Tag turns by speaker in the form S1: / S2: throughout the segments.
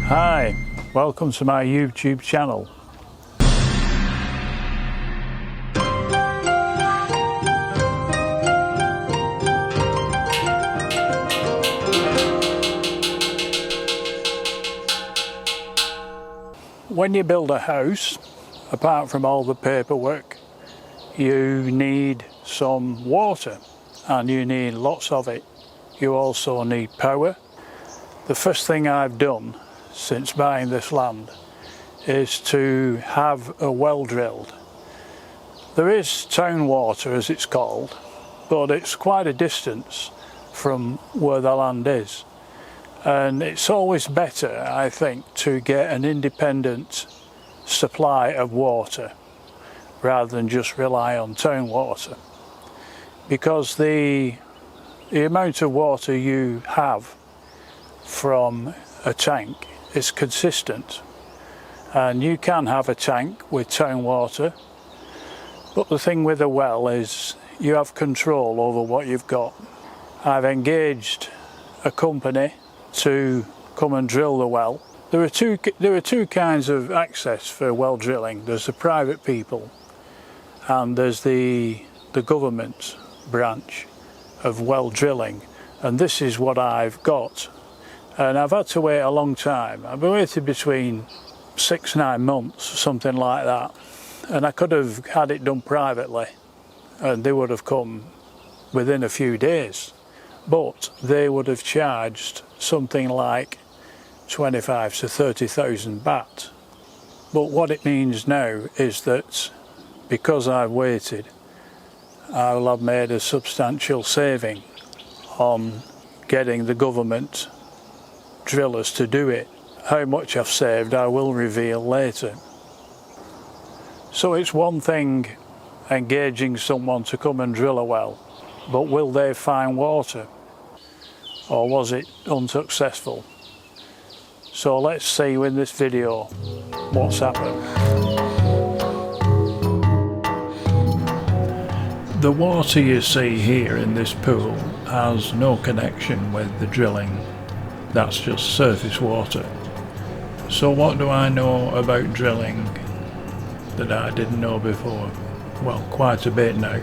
S1: Hi, welcome to my YouTube channel. When you build a house, apart from all the paperwork, you need some water and you need lots of it. You also need power. The first thing I've done since buying this land is to have a well drilled. There is town water, as it's called, but it's quite a distance from where the land is, and it's always better, I think, to get an independent supply of water rather than just rely on town water, because the amount of water you have from a tank is consistent, and you can have a tank with town water, but the thing with a well is you have control over what you've got. I've engaged a company to come and drill the well. There are two kinds of access for well drilling. There's the private people and there's the government branch of well drilling, and this is what I've got. And I've had to wait a long time. I've waited between 6-9 months, something like that. And I could have had it done privately and they would have come within a few days. But they would have charged something like 25 to 30,000 baht. But what it means now is that because I've waited, I will have made a substantial saving on getting the government drillers to do it. How much I've saved I will reveal later. So it's one thing engaging someone to come and drill a well, but will they find water, or was it unsuccessful? So let's see in this video what's happened. The water you see here in this pool has no connection with the drilling. That's just surface water. So what do I know about drilling that I didn't know before? Well, quite a bit now.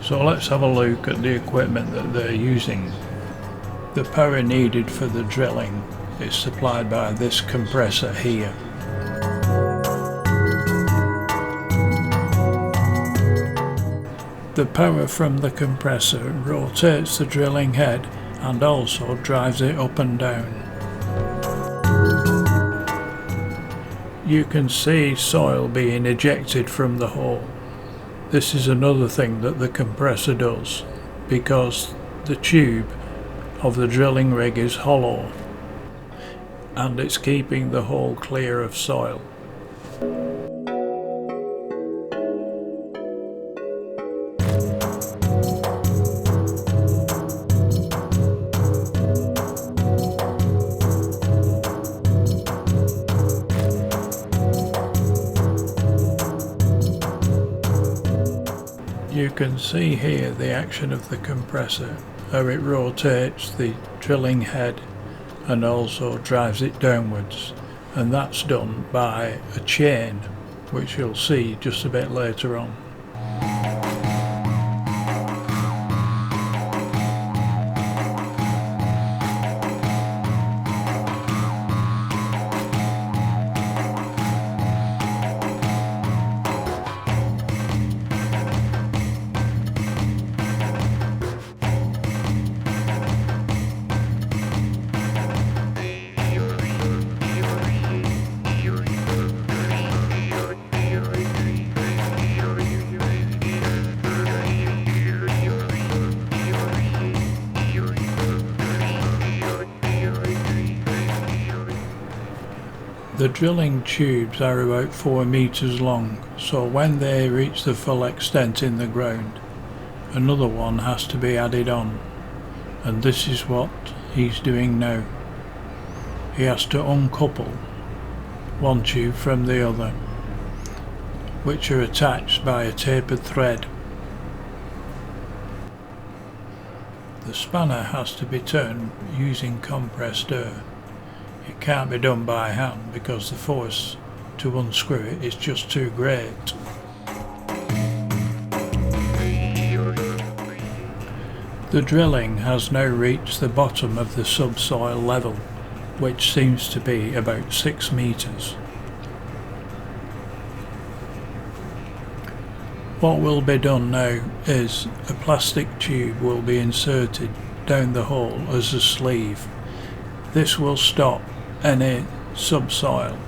S1: So let's have a look at the equipment that they're using. The power needed for the drilling is supplied by this compressor here. The power from the compressor rotates the drilling head and also drives it up and down. You can see soil being ejected from the hole. This is another thing that the compressor does, because the tube of the drilling rig is hollow and it's keeping the hole clear of soil. You can see here the action of the compressor, how it rotates the drilling head and also drives it downwards, and that's done by a chain, which you'll see just a bit later on. The drilling tubes are about 4 meters long, so when they reach the full extent in the ground, another one has to be added on, and this is what he's doing now. He has to uncouple one tube from the other, which are attached by a tapered thread. The spanner has to be turned using compressed air. It can't be done by hand because the force to unscrew it is just too great. The drilling has now reached the bottom of the subsoil level, which seems to be about 6 metres. What will be done now is a plastic tube will be inserted down the hole as a sleeve. This will stop any subsoil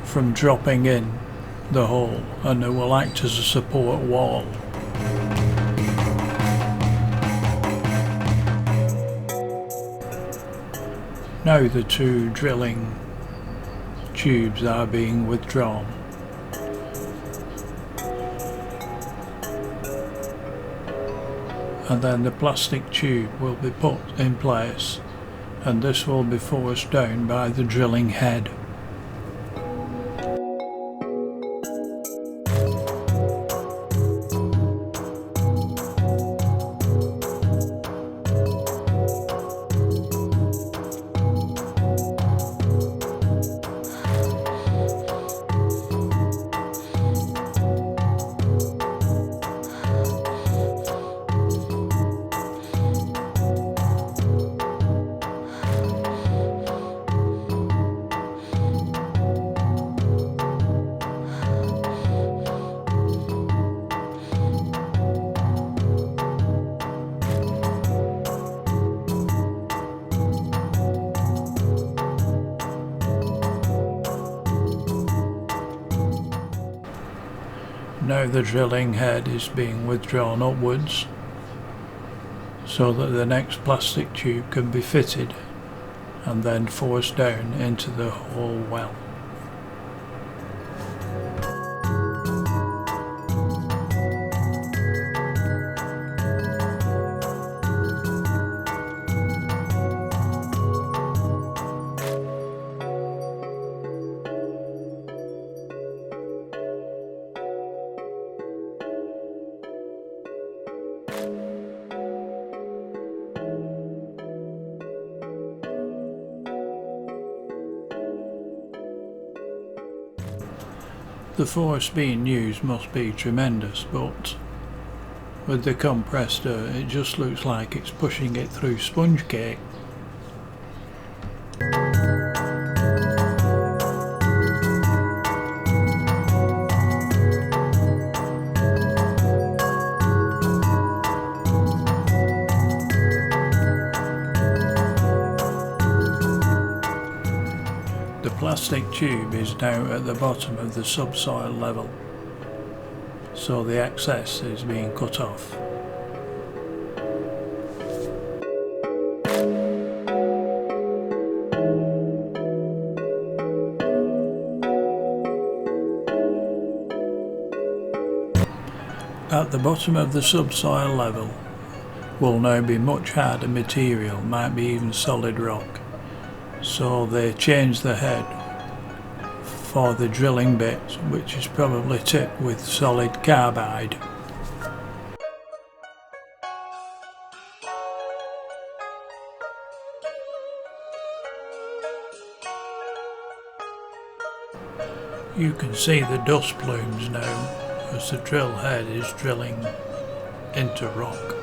S1: from dropping in the hole, and it will act as a support wall. Now the two drilling tubes are being withdrawn. And then the plastic tube will be put in place, and this will be forced down by the drilling head. Now the drilling head is being withdrawn upwards so that the next plastic tube can be fitted and then forced down into the whole well. The force being used must be tremendous, but with the compressed air it just looks like it's pushing it through sponge cake. The plastic tube is now at the bottom of the subsoil level, so the excess is being cut off. At the bottom of the subsoil level will now be much harder material, might be even solid rock. So they changed the head for the drilling bit, which is probably tipped with solid carbide. You can see the dust plumes now as the drill head is drilling into rock.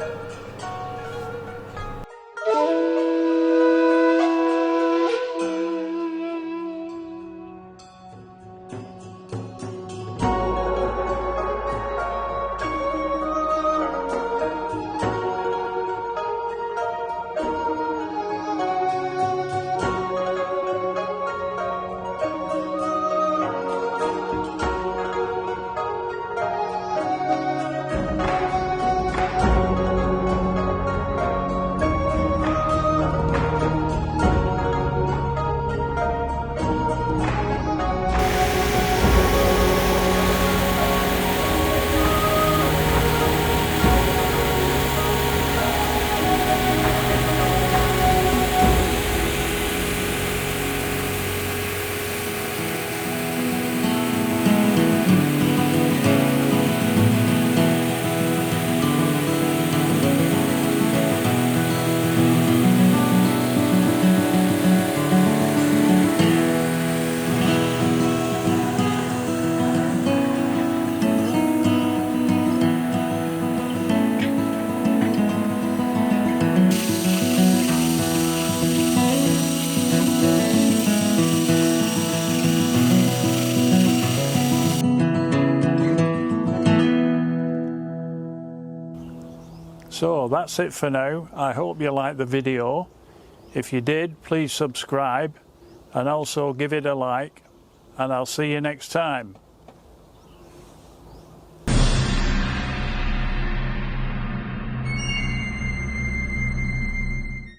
S1: So that's it for now. I hope you liked the video. If you did, please subscribe and also give it a like, and I'll see you next time.